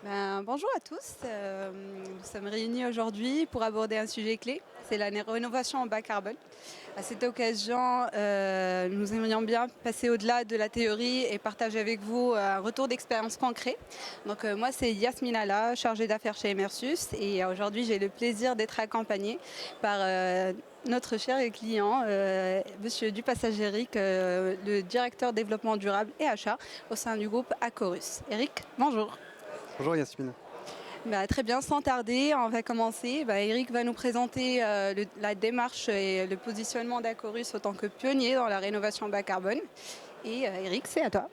Bonjour à tous. Nous sommes réunis aujourd'hui pour aborder un sujet clé, c'est la rénovation en bas carbone. À cette occasion, nous aimerions bien passer au-delà de la théorie et partager avec vous un retour d'expérience concret. Donc moi, c'est Yasmine Alla, chargée d'affaires chez Emersus, et aujourd'hui, j'ai le plaisir d'être accompagnée par notre cher client, Monsieur Dupassage Eric, le directeur développement durable et achat au sein du groupe Acorus. Eric, bonjour. Bonjour Yasmine. Très bien, sans tarder, on va commencer. Eric va nous présenter la démarche et le positionnement d'Acorus en tant que pionnier dans la rénovation bas carbone. Et Eric, c'est à toi.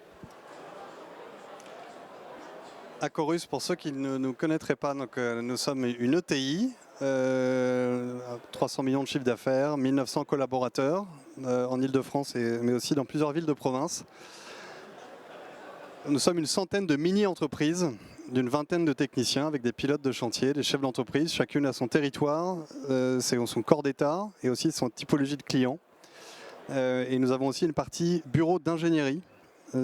Acorus, pour ceux qui ne nous connaîtraient pas, nous sommes une ETI, 300 millions de chiffre d'affaires, 1900 collaborateurs en Ile-de-France, mais aussi dans plusieurs villes de province. Nous sommes une centaine de mini-entreprises, d'une vingtaine de techniciens avec des pilotes de chantier, des chefs d'entreprise, chacune à son territoire, son corps d'état et aussi son typologie de clients. Et nous avons aussi une partie bureau d'ingénierie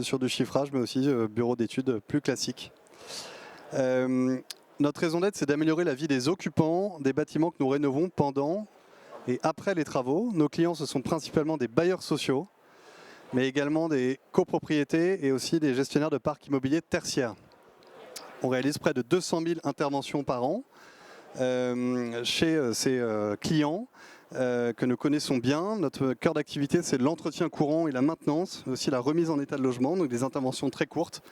sur du chiffrage, mais aussi bureau d'études plus classique. Notre raison d'être, c'est d'améliorer la vie des occupants des bâtiments que nous rénovons pendant et après les travaux. Nos clients, ce sont principalement des bailleurs sociaux, mais également des copropriétés et aussi des gestionnaires de parcs immobiliers tertiaires. On réalise près de 200 000 interventions par an chez ces clients que nous connaissons bien. Notre cœur d'activité, c'est l'entretien courant et la maintenance, aussi la remise en état de logement, donc des interventions très courtes.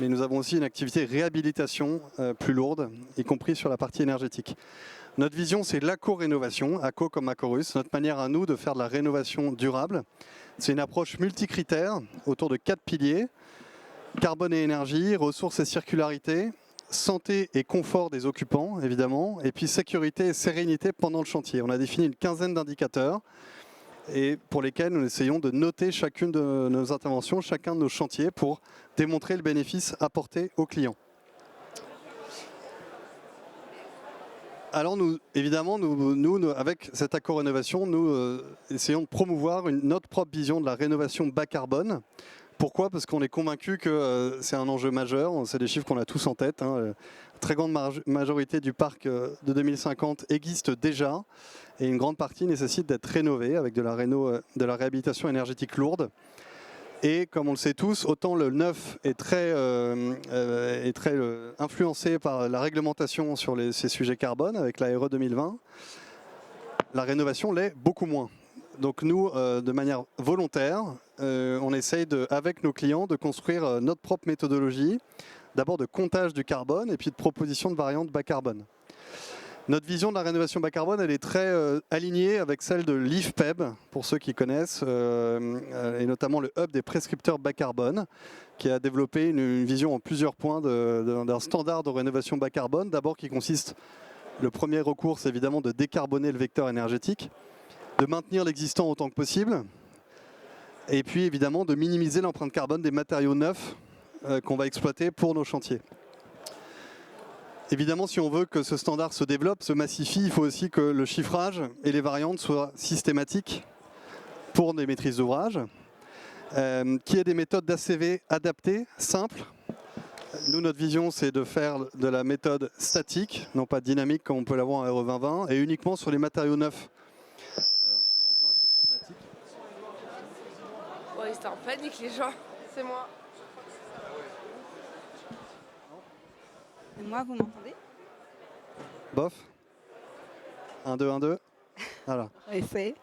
Mais nous avons aussi une activité réhabilitation plus lourde, y compris sur la partie énergétique. Notre vision, c'est l'aco-rénovation, ACO comme Acorus, notre manière à nous de faire de la rénovation durable. C'est une approche multicritère autour de 4 piliers: carbone et énergie, ressources et circularité, santé et confort des occupants, évidemment, et puis sécurité et sérénité pendant le chantier. On a défini une quinzaine d'indicateurs et pour lesquels nous essayons de noter chacune de nos interventions, chacun de nos chantiers pour démontrer le bénéfice apporté aux clients. Alors évidemment, avec cette Aco-rénovation, nous essayons de promouvoir notre propre vision de la rénovation bas carbone. Pourquoi? Parce qu'on est convaincu que c'est un enjeu majeur, c'est des chiffres qu'on a tous en tête. La très grande majorité du parc de 2050 existe déjà et une grande partie nécessite d'être rénovée avec de la réhabilitation énergétique lourde. Et comme on le sait tous, autant le neuf est très influencé par la réglementation sur ces sujets carbone avec la RE 2020, la rénovation l'est beaucoup moins. Donc nous, de manière volontaire, on essaye, avec nos clients, de construire notre propre méthodologie, d'abord de comptage du carbone et puis de proposition de variantes bas carbone. Notre vision de la rénovation bas carbone, elle est très alignée avec celle de l'IFPEB, pour ceux qui connaissent, et notamment le hub des prescripteurs bas carbone, qui a développé une vision en plusieurs points d'un standard de rénovation bas carbone, d'abord qui consiste, le premier recours, c'est évidemment de décarboner le vecteur énergétique, de maintenir l'existant autant que possible, et puis évidemment de minimiser l'empreinte carbone des matériaux neufs qu'on va exploiter pour nos chantiers. Évidemment, si on veut que ce standard se développe, se massifie, il faut aussi que le chiffrage et les variantes soient systématiques pour des maîtrises d'ouvrage, qu'il y ait des méthodes d'ACV adaptées, simples. Nous, notre vision, c'est de faire de la méthode statique, non pas dynamique comme on peut l'avoir en RE 2020, et uniquement sur les matériaux neufs. Ouais, ils étaient en panique les gens. C'est moi. Et moi, vous m'entendez? Bof. 1, 2, 1, 2. Voilà. Essayez.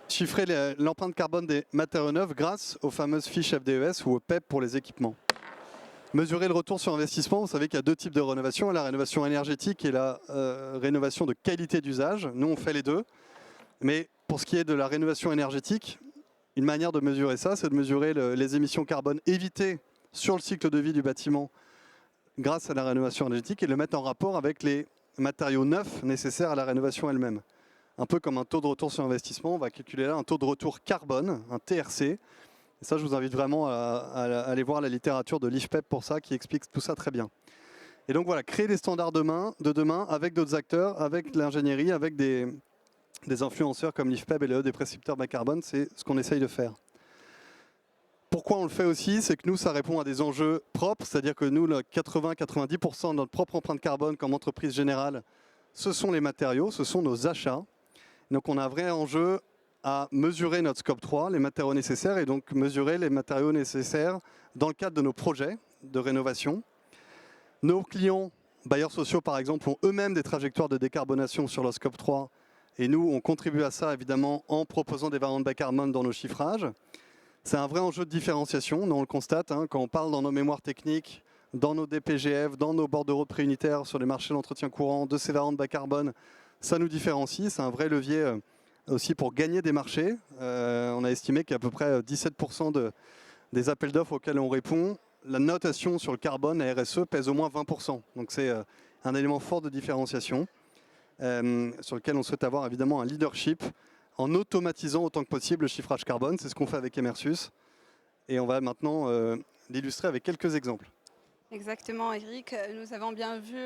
Chiffrer l'empreinte carbone des matériaux neufs grâce aux fameuses fiches FDES ou au PEP pour les équipements. Mesurer le retour sur investissement, vous savez qu'il y a deux types de rénovation, la rénovation énergétique et la rénovation de qualité d'usage. Nous, on fait les deux. Mais pour ce qui est de la rénovation énergétique, une manière de mesurer ça, c'est de mesurer les émissions carbone évitées sur le cycle de vie du bâtiment grâce à la rénovation énergétique et le mettre en rapport avec les matériaux neufs nécessaires à la rénovation elle-même. Un peu comme un taux de retour sur investissement, on va calculer là un taux de retour carbone, un TRC. Et ça, je vous invite vraiment à aller voir la littérature de l'IFPEB pour ça, qui explique tout ça très bien. Et donc voilà, créer des standards de demain avec d'autres acteurs, avec l'ingénierie, avec des influenceurs comme l'IFPEB et le des prescripteurs bas carbone, c'est ce qu'on essaye de faire. Pourquoi on le fait aussi? C'est que nous, ça répond à des enjeux propres, c'est-à-dire que nous, 80-90% de notre propre empreinte carbone comme entreprise générale, ce sont les matériaux, ce sont nos achats. Donc on a un vrai enjeu à mesurer notre scope 3, les matériaux nécessaires, et donc mesurer les matériaux nécessaires dans le cadre de nos projets de rénovation. Nos clients, bailleurs sociaux par exemple, ont eux-mêmes des trajectoires de décarbonation sur leur scope 3, et nous, on contribue à ça évidemment en proposant des variantes bas carbone dans nos chiffrages. C'est un vrai enjeu de différenciation, on le constate, hein, quand on parle dans nos mémoires techniques, dans nos DPGF, dans nos bordereaux de prix unitaires sur les marchés d'entretien courant, de ces variantes bas carbone, ça nous différencie, c'est un vrai levier aussi pour gagner des marchés. On a estimé qu'à peu près 17% des appels d'offres auxquels on répond, la notation sur le carbone, la RSE, pèse au moins 20%. Donc c'est un élément fort de différenciation sur lequel on souhaite avoir évidemment un leadership en automatisant autant que possible le chiffrage carbone. C'est ce qu'on fait avec Emersus. Et on va maintenant l'illustrer avec quelques exemples. Exactement, Eric. Nous avons bien vu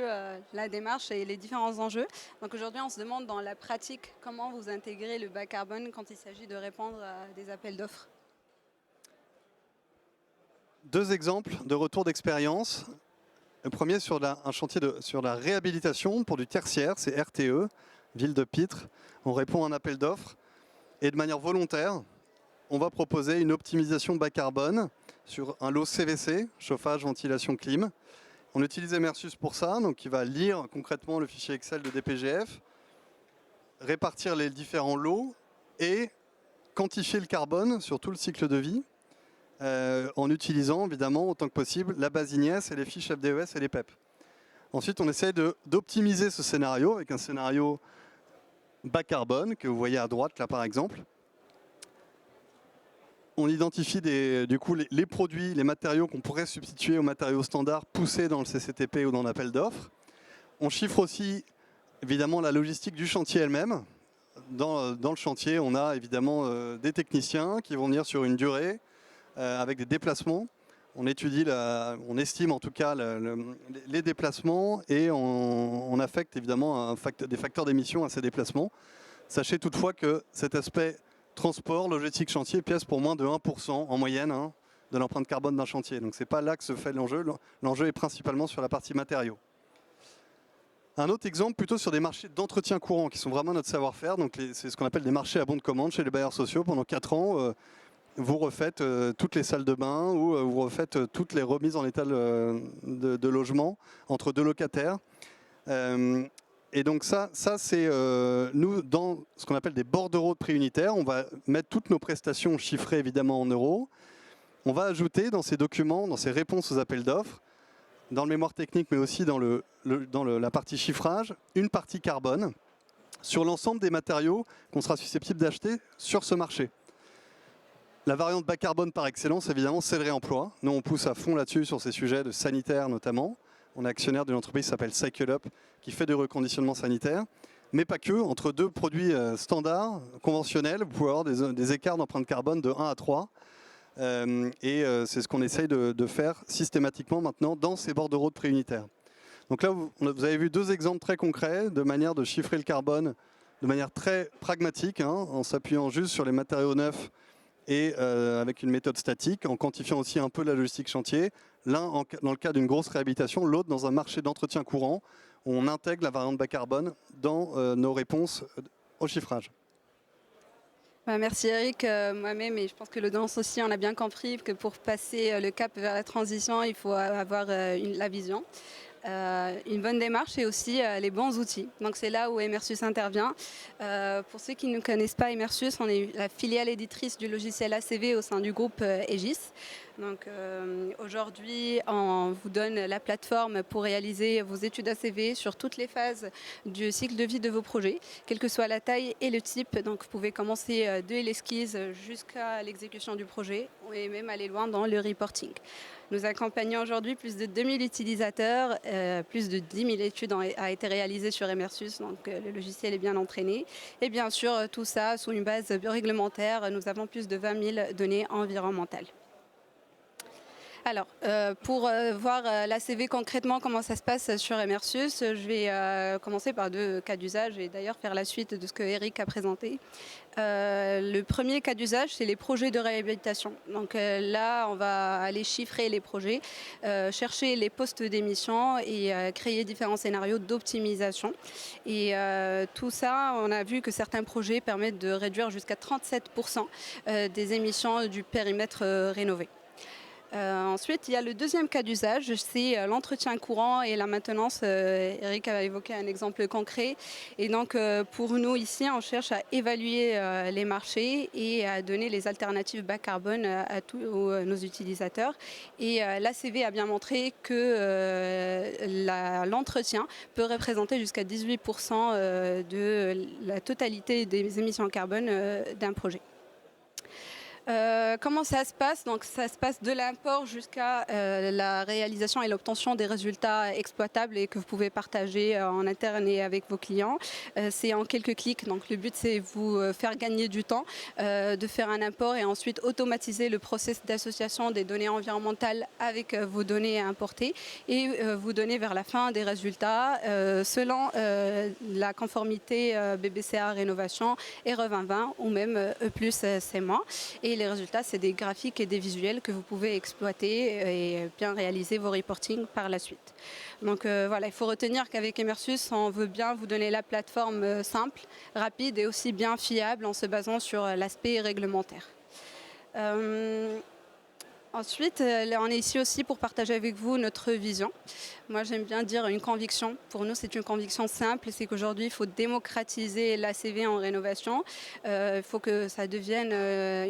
la démarche et les différents enjeux. Donc aujourd'hui, on se demande dans la pratique comment vous intégrez le bas carbone quand il s'agit de répondre à des appels d'offres. Deux exemples de retour d'expérience. Le premier sur un chantier sur la réhabilitation pour du tertiaire, c'est RTE, ville de Pitre. On répond à un appel d'offres et de manière volontaire, on va proposer une optimisation bas carbone sur un lot CVC, chauffage, ventilation, clim. On utilise Emersus pour ça, donc il va lire concrètement le fichier Excel de DPGF, répartir les différents lots et quantifier le carbone sur tout le cycle de vie en utilisant évidemment autant que possible la base IGNES et les fiches FDES et les PEP. Ensuite, on essaie d'optimiser ce scénario avec un scénario bas carbone que vous voyez à droite là par exemple. On identifie du coup les produits, les matériaux qu'on pourrait substituer aux matériaux standards poussés dans le CCTP ou dans l'appel d'offres. On chiffre aussi évidemment la logistique du chantier elle-même. Dans le chantier, on a évidemment des techniciens qui vont venir sur une durée avec des déplacements. On étudie, on estime en tout cas les déplacements et on affecte évidemment des facteurs d'émission à ces déplacements. Sachez toutefois que cet aspect transport, logistique, chantier pèse pour moins de 1% en moyenne de l'empreinte carbone d'un chantier. Donc ce n'est pas là que se fait l'enjeu. L'enjeu est principalement sur la partie matériaux. Un autre exemple plutôt sur des marchés d'entretien courant qui sont vraiment notre savoir-faire. Donc c'est ce qu'on appelle des marchés à bon de commande chez les bailleurs sociaux. Pendant 4 ans, vous refaites toutes les salles de bain ou vous refaites toutes les remises en état de logement entre deux locataires. Et donc ça c'est nous, dans ce qu'on appelle des bordereaux de prix unitaires, on va mettre toutes nos prestations chiffrées évidemment en euros. On va ajouter dans ces documents, dans ces réponses aux appels d'offres, dans le mémoire technique mais aussi dans la partie chiffrage, une partie carbone sur l'ensemble des matériaux qu'on sera susceptible d'acheter sur ce marché. La variante bas carbone par excellence, évidemment, c'est le réemploi. Nous, on pousse à fond là-dessus sur ces sujets de sanitaire notamment. On est actionnaire d'une entreprise qui s'appelle CycleUp, qui fait du reconditionnement sanitaire. Mais pas que, entre deux produits standards, conventionnels, vous pouvez avoir des écarts d'empreinte carbone de 1 à 3. C'est ce qu'on essaye de faire systématiquement maintenant dans ces bordereaux de prix unitaires. Donc là, vous avez vu deux exemples très concrets de manière de chiffrer le carbone de manière très pragmatique, en s'appuyant juste sur les matériaux neufs et avec une méthode statique, en quantifiant aussi un peu la logistique chantier. L'un dans le cas d'une grosse réhabilitation, l'autre dans un marché d'entretien courant, où on intègre la variante bas carbone dans nos réponses au chiffrage. Merci Eric, moi-même, et je pense que l'audience aussi, on a bien compris que pour passer le cap vers la transition, il faut avoir la vision. Une bonne démarche et aussi les bons outils. Donc c'est là où Emersus intervient. Pour ceux qui ne connaissent pas Emersus, on est la filiale éditrice du logiciel ACV au sein du groupe Egis. Donc aujourd'hui, on vous donne la plateforme pour réaliser vos études ACV sur toutes les phases du cycle de vie de vos projets, quelle que soit la taille et le type. Donc vous pouvez commencer de l'esquisse jusqu'à l'exécution du projet et même aller loin dans le reporting. Nous accompagnons aujourd'hui plus de 2000 utilisateurs, plus de 10 000 études ont été réalisées sur Emersus, donc le logiciel est bien entraîné. Et bien sûr, tout ça sous une base réglementaire, nous avons plus de 20 000 données environnementales. Alors, pour voir l'ACV concrètement, comment ça se passe sur Emersus, je vais commencer par 2 cas d'usage et d'ailleurs faire la suite de ce que Eric a présenté. Le premier cas d'usage, c'est les projets de réhabilitation. Donc là, on va aller chiffrer les projets, chercher les postes d'émission et créer différents scénarios d'optimisation. Et tout ça, on a vu que certains projets permettent de réduire jusqu'à 37% des émissions du périmètre rénové. Ensuite, il y a le deuxième cas d'usage, c'est l'entretien courant et la maintenance. Eric a évoqué un exemple concret. Et donc, pour nous, ici, on cherche à évaluer les marchés et à donner les alternatives bas carbone à tous nos utilisateurs. Et l'ACV a bien montré que l'entretien peut représenter jusqu'à 18% de la totalité des émissions carbone d'un projet. Comment ça se passe? Donc, ça se passe de l'import jusqu'à la réalisation et l'obtention des résultats exploitables et que vous pouvez partager en interne et avec vos clients. C'est en quelques clics. Donc, le but, c'est vous faire gagner du temps, de faire un import et ensuite automatiser le process d'association des données environnementales avec vos données importées et vous donner vers la fin des résultats selon la conformité BBCA Rénovation, RE 2020 ou même E+C-. Et les résultats, c'est des graphiques et des visuels que vous pouvez exploiter et bien réaliser vos reportings par la suite. Donc voilà, il faut retenir qu'avec Emersus, on veut bien vous donner la plateforme simple, rapide et aussi bien fiable en se basant sur l'aspect réglementaire. Ensuite, on est ici aussi pour partager avec vous notre vision. Moi, j'aime bien dire une conviction. Pour nous, c'est une conviction simple, c'est qu'aujourd'hui, il faut démocratiser l'ACV en rénovation. Il faut que ça devienne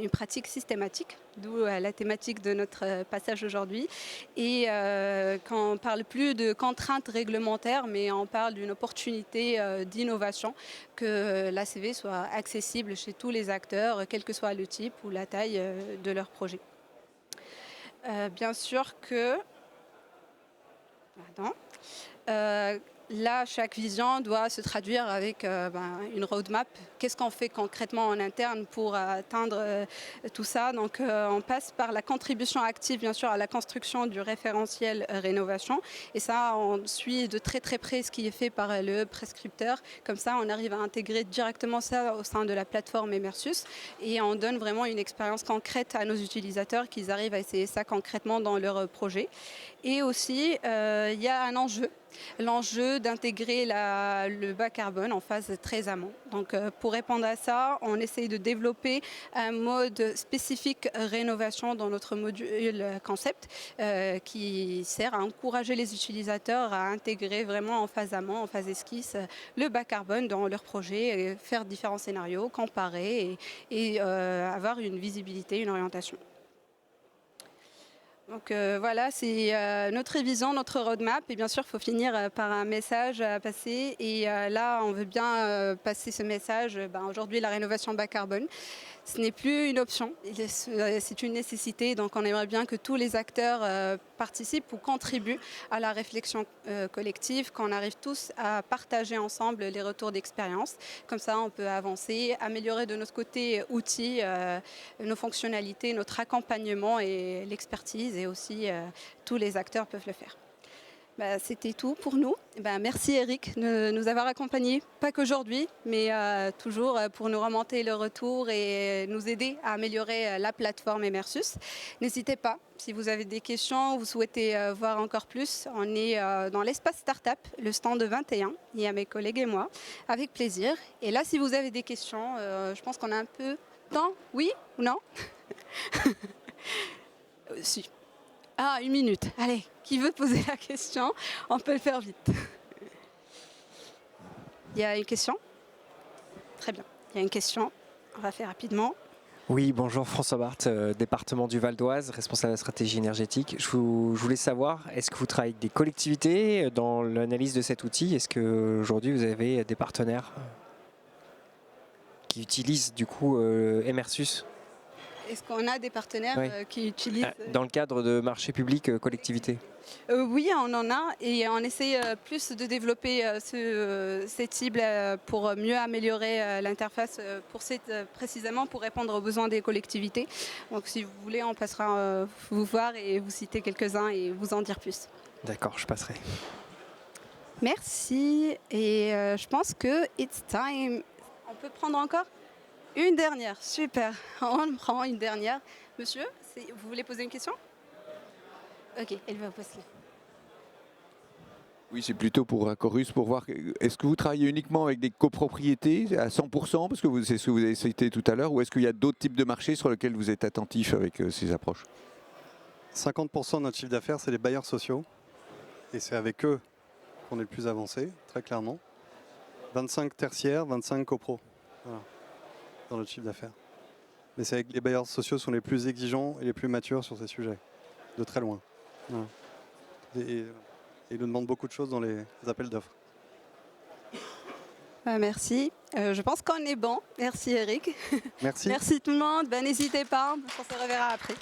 une pratique systématique, d'où la thématique de notre passage aujourd'hui. Et quand on ne parle plus de contraintes réglementaires, mais on parle d'une opportunité d'innovation, que l'ACV soit accessible chez tous les acteurs, quel que soit le type ou la taille de leur projet. Bien sûr que là, chaque vision doit se traduire avec une roadmap. Qu'est-ce qu'on fait concrètement en interne pour atteindre tout ça? Donc, on passe par la contribution active, bien sûr, à la construction du référentiel rénovation. Et ça, on suit de très très près ce qui est fait par le prescripteur. Comme ça, on arrive à intégrer directement ça au sein de la plateforme Emersus. Et on donne vraiment une expérience concrète à nos utilisateurs qu'ils arrivent à essayer ça concrètement dans leur projet. Et aussi, il y a un enjeu. L'enjeu d'intégrer le bas carbone en phase très amont. Donc, pour répondre à ça, on essaye de développer un mode spécifique rénovation dans notre module concept qui sert à encourager les utilisateurs à intégrer vraiment en phase amont, en phase esquisse, le bas carbone dans leur projet, et faire différents scénarios, comparer et avoir une visibilité, une orientation. Donc voilà, c'est notre vision, notre roadmap. Et bien sûr, il faut finir par un message à passer. Et là, on veut bien passer ce message. Aujourd'hui, la rénovation bas carbone, ce n'est plus une option, c'est une nécessité. Donc on aimerait bien que tous les acteurs participent ou contribuent à la réflexion collective, qu'on arrive tous à partager ensemble les retours d'expérience. Comme ça, on peut avancer, améliorer de notre côté outils, nos fonctionnalités, notre accompagnement et l'expertise. Et aussi, tous les acteurs peuvent le faire. C'était tout pour nous. Merci Eric de nous avoir accompagnés, pas qu'aujourd'hui, mais toujours pour nous remonter le retour et nous aider à améliorer la plateforme Emersus. N'hésitez pas, si vous avez des questions, vous souhaitez voir encore plus, on est dans l'espace Startup, le stand de 21, il y a mes collègues et moi, avec plaisir. Et là, si vous avez des questions, je pense qu'on a un peu de temps, oui ou non? Si. Ah, 1 minute. Allez, qui veut poser la question? On peut le faire vite. Il y a une question? Très bien. Il y a une question. On va faire rapidement. Oui, bonjour, François Barthes, département du Val d'Oise, responsable de la stratégie énergétique. Je voulais savoir, est-ce que vous travaillez avec des collectivités dans l'analyse de cet outil? Est-ce qu'aujourd'hui vous avez des partenaires qui utilisent du coup Emersus? Est-ce qu'on a des partenaires Oui. qui utilisent Dans le cadre de marché public collectivité. Oui, on en a et on essaie plus de développer cette cible pour mieux améliorer l'interface précisément pour répondre aux besoins des collectivités. Donc si vous voulez, on passera vous voir et vous citer quelques-uns et vous en dire plus. D'accord, je passerai. Merci et je pense que it's time. On peut prendre encore une dernière. Super, on prend une dernière. Monsieur, vous voulez poser une question? Ok, elle va poser. Oui, c'est plutôt pour un chorus, pour voir, est-ce que vous travaillez uniquement avec des copropriétés à 100%, parce que c'est ce que vous avez cité tout à l'heure, ou est-ce qu'il y a d'autres types de marchés sur lesquels vous êtes attentif avec ces approches? 50% de notre chiffre d'affaires, c'est les bailleurs sociaux. Et c'est avec eux qu'on est le plus avancé, très clairement. 25 tertiaires, 25 copros, voilà, dans notre chiffre d'affaires. Mais c'est avec les bailleurs sociaux sont les plus exigeants et les plus matures sur ces sujets, de très loin. Voilà. Et ils nous demandent beaucoup de choses dans les appels d'offres. Merci. Je pense qu'on est bon. Merci Eric. Merci. Merci tout le monde. N'hésitez pas. On se reverra après.